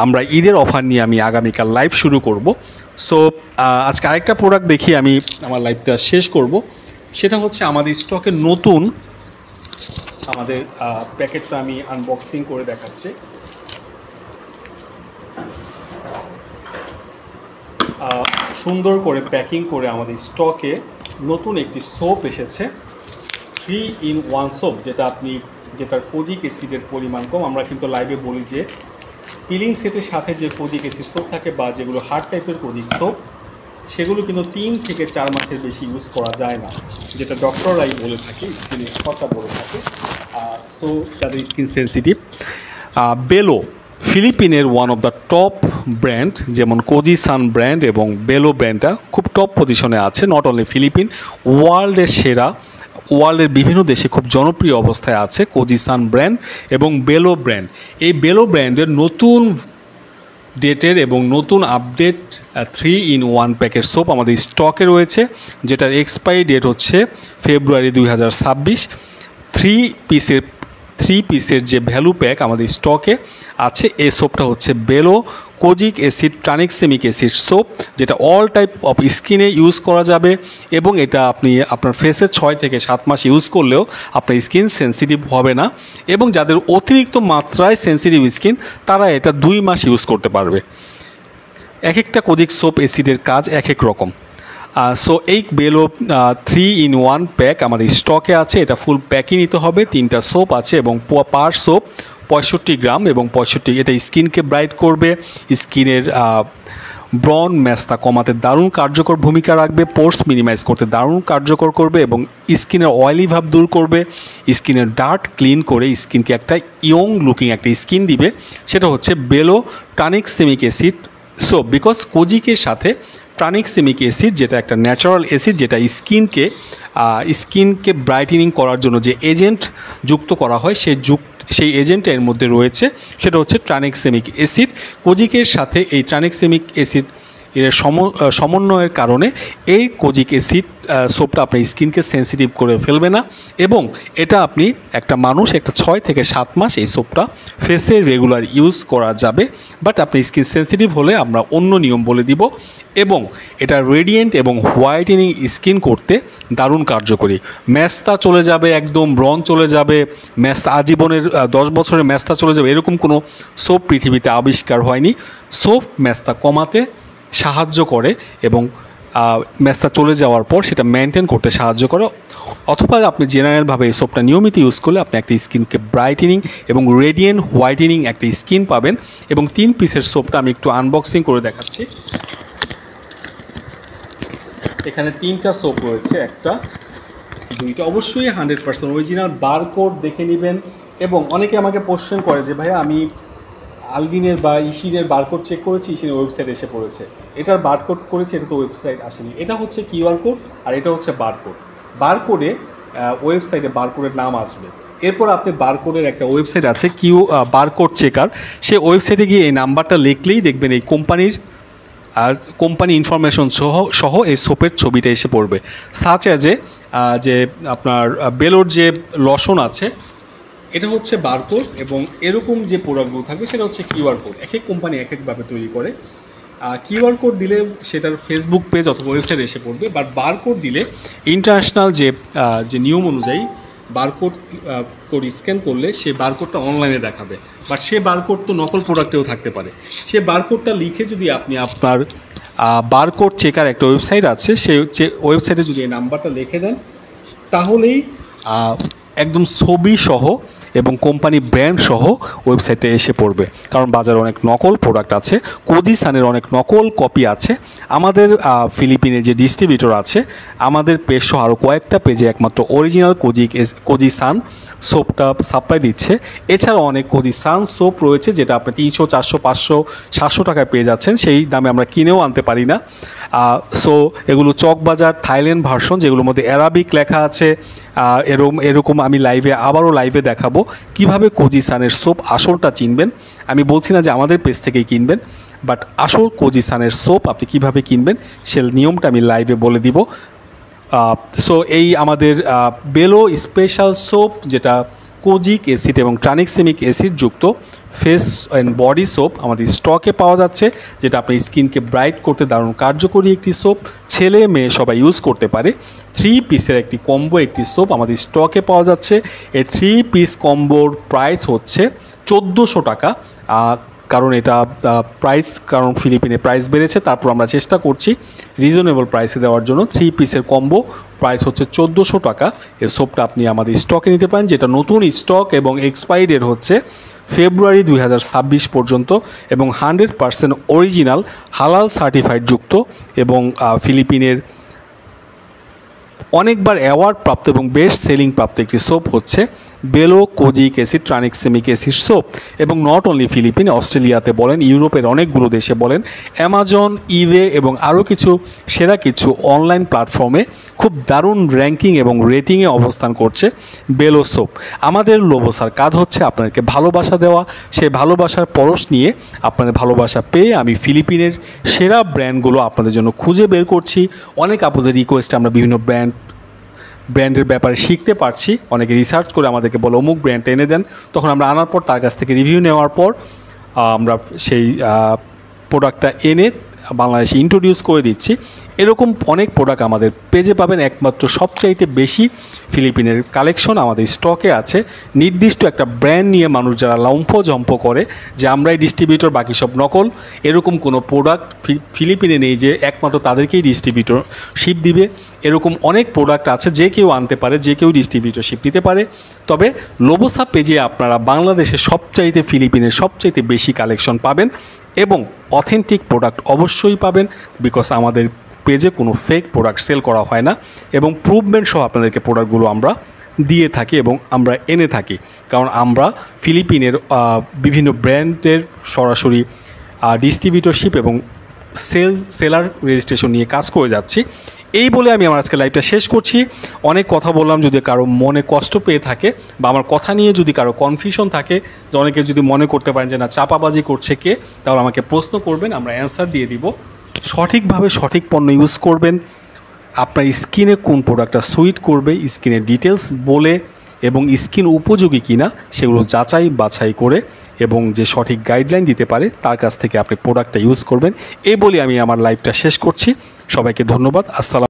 আমরা ঈদের অফার নিয়ে আমি আগামীকাল লাইভ শুরু করব। সো আজকে আরেকটা প্রোডাক্ট দেখিয়ে আমি আমার লাইভটা শেষ করব, সেটা হচ্ছে আমাদের স্টকে নতুন, আমাদের প্যাকেটটা আমি আনবক্সিং করে দেখাচ্ছি। সুন্দর করে প্যাকিং করে আমাদের স্টকে নতুন একটি সোপ এসেছে, 3-in-1 সোপ, যেটার কোজিক অ্যাসিডের পরিমাণ কম। আমরা কিন্তু লাইভে বলি যে পিলিং সেটের সাথে যে কোজিক অ্যাসিড সোপ থাকে বা যেগুলো হার্ড টাইপের কোজিক সোপ, সেগুলো কিন্তু 3 থেকে 4 মাসের বেশি ইউজ করা যায় না, যেটা ডক্টররাই বলে থাকে, স্কিনের কথা বলে থাকে। সো যাদের স্কিন সেন্সিটিভ, বেলো ফিলিপিনের one of the top brand, যেমন কোজি সান ব্র্যান্ড এবং বেলো ব্র্যান্ডটা খুব টপ পজিশনে আছে, নট অনলি ফিলিপিন, ওয়ার্ল্ডের সেরা, ওয়ার্ল্ডের বিভিন্ন দেশে খুব জনপ্রিয় অবস্থায় আছে কোজি সান ব্র্যান্ড এবং বেলো ব্র্যান্ড। এই বেলো ব্র্যান্ডের নতুন ডেটের এবং নতুন আপডেট 3-in-1 প্যাকেট সোপ আমাদের স্টকে রয়েছে, যেটার এক্সপায়ারি ডেট হচ্ছে ফেব্রুয়ারি 2026। 3 পিসের যে ভ্যালু প্যাক আমাদের স্টকে আছে, এই সোপটা হচ্ছে Belo kojic acid tranexamic acid soap, যেটা অল টাইপ অফ স্কিনে ইউজ করা যাবে এবং এটা আপনি আপনার ফেসে 6 থেকে 7 মাস ইউজ করলেও আপনার স্কিন সেন্সিটিভ হবে না এবং যাদের অতিরিক্ত মাত্রায় সেন্সিটিভ স্কিন তারা এটা 2 মাস ইউজ করতে পারবে। এক একটা কোজিক সোপ অ্যাসিডের কাজ এক এক রকম। সো এই বেলো 3-in-1 প্যাক আমাদের স্টকে আছে, এটা ফুল প্যাকই নিতে হবে। 3টা সোপ আছে এবং পার সোপ 65 গ্রাম এবং 65, এটা স্কিনকে ব্রাইট করবে, স্কিনের ব্রণ ম্যাস্তা কমাতে দারুণ কার্যকর ভূমিকা রাখবে, পোর্স মিনিমাইজ করতে দারুণ কার্যকর করবে এবং স্কিনের অয়েলি ভাব দূর করবে, স্কিনের ডার্ট ক্লিন করে স্কিনকে একটা ইয়ং লুকিং একটা স্কিন দিবে। সেটা হচ্ছে বেলো ট্রানিক্সেমিক অ্যাসিড সোপ, বিকজ কোজিকের সাথে ট্রানিক্সেমিক অ্যাসিড, যেটা একটা ন্যাচারাল অ্যাসিড, যেটা স্কিনকে ব্রাইটেনিং করার জন্য যে এজেন্ট যুক্ত করা হয়, সেই এজেন্টের এর মধ্যে রয়েছে, সেটা হচ্ছে ট্রানিক্সেমিক অ্যাসিড। কোজিকের সাথে এই ট্রানিক্সেমিক অ্যাসিড এর সমন্বয়ের কারণে এই কোজিক অ্যাসিড সোপটা আপনার স্কিনকে সেন্সিটিভ করে ফেলবে না এবং এটা আপনি একটা 6 থেকে 7 মাস এই সোপটা ফেসে রেগুলার ইউজ করা যাবে। বাট আপনি স্কিন সেন্সিটিভ হলে আমরা অন্য নিয়ম বলে দিব এবং এটা রেডিয়েন্ট এবং হোয়াইটেনিং স্কিন করতে দারুণ কার্যকরী। ম্যাস্তা চলে যাবে, একদম ব্রণ চলে যাবে, আজীবনের 10 বছরের ম্যাস্তা চলে যাবে, এরকম কোনো সোপ পৃথিবীতে আবিষ্কার হয়নি। সোপ ম্যাস্তা কমাতে সাহায্য করে এবং ম্যাচটা চলে যাওয়ার পর সেটা মেনটেন করতে সাহায্য করে, অথবা আপনি জেনারেলভাবে এই সোপটা নিয়মিত ইউজ করলে আপনি একটা স্কিনকে ব্রাইটেনিং এবং রেডিয়েন্ট হোয়াইটেনিং একটা স্কিন পাবেন। এবং 3 পিসের সোপটা আমি একটু আনবক্সিং করে দেখাচ্ছি। এখানে 3টা সোপ রয়েছে, 1টা 2টা, অবশ্যই 100% অরিজিনাল বারকোড দেখে নেবেন। এবং অনেকে আমাকে কোশ্চেন করে যে ভাইয়া আমি আলবিনের বা ইশিনের বারকোড চেক করেছি, ইশিনের ওয়েবসাইট এসে পড়েছে। এটার বারকোড করেছি, এটা তো ওয়েবসাইট আসেনি। এটা হচ্ছে কিউআর কোড আর এটা হচ্ছে বারকোড। বারকোডে ওয়েবসাইটে বারকোডের নাম আসবে। এরপর আপনি বারকোডের একটা ওয়েবসাইট আছে বারকোড চেকার, সে ওয়েবসাইটে গিয়ে এই নাম্বারটা লিখলেই দেখবেন এই কোম্পানি ইনফরমেশন সহ এই সোপের ছবিটা এসে পড়বে। সাচ অ্যাজে যে আপনার বেলোর যে লসন আছে, এটা হচ্ছে বারকোড, এবং এরকম যে প্রোডাক্টগুলো থাকবে সেটা হচ্ছে কিউআর কোড। এক এক কোম্পানি এক একভাবে তৈরি করে। কিউআর কোড দিলে সেটার ফেসবুক পেজ অথবা ওয়েবসাইট এসে পড়বে, বাট বারকোড দিলে ইন্টারন্যাশনাল যে নিয়ম অনুযায়ী বারকোড স্ক্যান করলে সে বারকোডটা অনলাইনে দেখাবে। বাট সে বারকোড তো নকল প্রোডাক্টেও থাকতে পারে। সে বারকোডটা লিখে যদি আপনি আপনার বারকোড চেকার একটা ওয়েবসাইট আছে, সেই ওয়েবসাইটে যদি এই নাম্বারটা লিখে দেন, তাহলেই একদম ছবি সহ এবং কোম্পানি ব্র্যান্ড সহ ওয়েবসাইটে এসে পড়বে। কারণ বাজারে অনেক নকল প্রোডাক্ট আছে, কোজিসানের অনেক নকল কপি আছে। আমাদের ফিলিপিনে যে ডিস্ট্রিবিউটর আছে, আমাদের পেজ সহ আরও কয়েকটা পেজে একমাত্র অরিজিনাল কোজিসান সোপটা সাপ্লাই দিচ্ছে। এছাড়াও অনেক কোজিসান সোপ রয়েছে যেটা আপনি 300, 400, 500, 700 টাকায় পেয়ে যাচ্ছেন, সেই দামে আমরা কিনেও আনতে পারি না। সো এগুলো চকবাজার থাইল্যান্ড ভার্সন, যেগুলোর মধ্যে অ্যারাবিক লেখা আছে। এরকম আমি আবারও লাইভে দেখাবো কিভাবে কোজিসানের সোপ আসলটা চিনবেন। আমি বলছি না যে আমাদের পেজ থেকেই কিনবেন, বাট আসল কোজিসানের সোপ আপনি কিভাবে কিনবেন সে নিয়মটা আমি লাইভে বলে দিব। সো এই আমাদের বেলো স্পেশাল সোপ, যেটা কোজিক অ্যাসিড এবং ট্রানিক্সিমিক অ্যাসিড যুক্ত ফেস অ্যান্ড বডি সোপ আমাদের স্টকে পাওয়া যাচ্ছে, যেটা আপনার স্কিনকে ব্রাইট করতে দারুণ কার্যকরী একটি সোপ। ছেলে মেয়ে সবাই ইউজ করতে পারে। 3 পিসের একটি কম্বো একটি সোপ আমাদের স্টকে পাওয়া যাচ্ছে। এই 3 পিস কম্বোর প্রাইস হচ্ছে 1400 টাকা। কারণ এটা কারণ ফিলিপিনে প্রাইস বেড়েছে, তারপর আমরা চেষ্টা করছি রিজনেবল প্রাইসে দেওয়ার জন্য। 3 পিসের কম্বো প্রাইস হচ্ছে 1400 টাকা। এই সোপটা আপনি আমাদের স্টকে নিতে পারেন, যেটা নতুন স্টক এবং এক্সপায়ারি হচ্ছে ফেব্রুয়ারি 2026 পর্যন্ত, এবং 100% অরিজিনাল হালাল সার্টিফাইড যুক্ত, এবং ফিলিপিনের অনেকবার অ্যাওয়ার্ড প্রাপ্ত এবং বেস্ট সেলিং প্রাপ্ত একটি সোপ হচ্ছে Belo kojic acid tranexamic acid soap. এবং নট অনলি ফিলিপিন, অস্ট্রেলিয়াতে বলেন, ইউরোপের অনেকগুলো দেশে বলেন, অ্যামাজন, ইবে এবং আরও সেরা কিছু অনলাইন প্ল্যাটফর্মে খুব দারুণ র্যাঙ্কিং এবং রেটিংয়ে অবস্থান করছে বেলো সোপ। আমাদের লোবোসার কাজ হচ্ছে আপনাদেরকে ভালোবাসা দেওয়া। সেই ভালোবাসার পরশ নিয়ে আপনাদের ভালোবাসা পেয়ে আমি ফিলিপিনের সেরা ব্র্যান্ডগুলো আপনাদের জন্য খুঁজে বের করছি। অনেক আপনাদের রিকোয়েস্টে আমরা বিভিন্ন ব্র্যান্ডের ব্যাপারে শিখতে পারছি। অনেকে রিসার্চ করে আমাদেরকে বলে অমুক ব্র্যান্ডটা এনে দেন, তখন আমরা আনার পর তার কাছ থেকে রিভিউ নেওয়ার পর আমরা সেই প্রোডাক্টটা এনে বাংলাদেশে ইন্ট্রোডিউস করে দিচ্ছি। এরকম অনেক প্রোডাক্ট আমাদের পেজে পাবেন। একমাত্র সবচাইতে বেশি ফিলিপিনের কালেকশন আমাদের স্টকে আছে। নির্দিষ্ট একটা ব্র্যান্ড নিয়ে মানুষ যারা লম্ফ-জম্প করে যে আমরাই ডিস্ট্রিবিউটর, বাকি সব নকল, এরকম কোনো প্রোডাক্ট ফিলিপিনে নেই যে একমাত্র তাদেরকেই ডিস্ট্রিবিউটরশিপ দিবে। এরকম অনেক প্রোডাক্ট আছে, যে কেউ আনতে পারে, যে কেউ ডিস্ট্রিবিউটরশিপ নিতে পারে। তবে লোবোসা পেজে আপনারা বাংলাদেশের সবচাইতে ফিলিপিনের সবচাইতে বেশি কালেকশন পাবেন এবং অথেন্টিক প্রোডাক্ট অবশ্যই পাবেন, বিকজ আমাদের পেজে কোনো ফেক প্রোডাক্ট সেল করা হয় না, এবং প্রুভমেন্ট সহ আপনাদেরকে প্রোডাক্টগুলো আমরা দিয়ে থাকি এবং আমরা এনে থাকি। কারণ আমরা ফিলিপিনের বিভিন্ন ব্র্যান্ডের সরাসরি ডিস্ট্রিবিউটরশিপ এবং সেলার রেজিস্ট্রেশন নিয়ে কাজ করে যাচ্ছি। এই বলে আমি আমার আজকে লাইভটা শেষ করছি। অনেক কথা বললাম, যদি কারো মনে কষ্ট পেয়ে থাকে বা আমার কথা নিয়ে যদি কারো কনফিউশন থাকে, যে অনেকে যদি মনে করতে পারেন যে না চাপাবাজি করছে কে, তাহলে আমাকে প্রশ্ন করবেন, আমরা অ্যান্সার দিয়ে দিব। সঠিকভাবে সঠিক পণ্য ইউজ করবেন। আপনার স্কিনে কোন প্রোডাক্টটা সুইট করবে, স্কিনের ডিটেলস বলে এবং স্কিন উপযোগী কিনা সেগুলো যাচাই বাছাই করে এবং যে সঠিক গাইডলাইন দিতে পারে তার কাছ থেকে আপনি প্রোডাক্টটা ইউজ করবেন। এই বলে আমি আমার লাইভটা শেষ করছি। সবাইকে ধন্যবাদ। আসসালাম।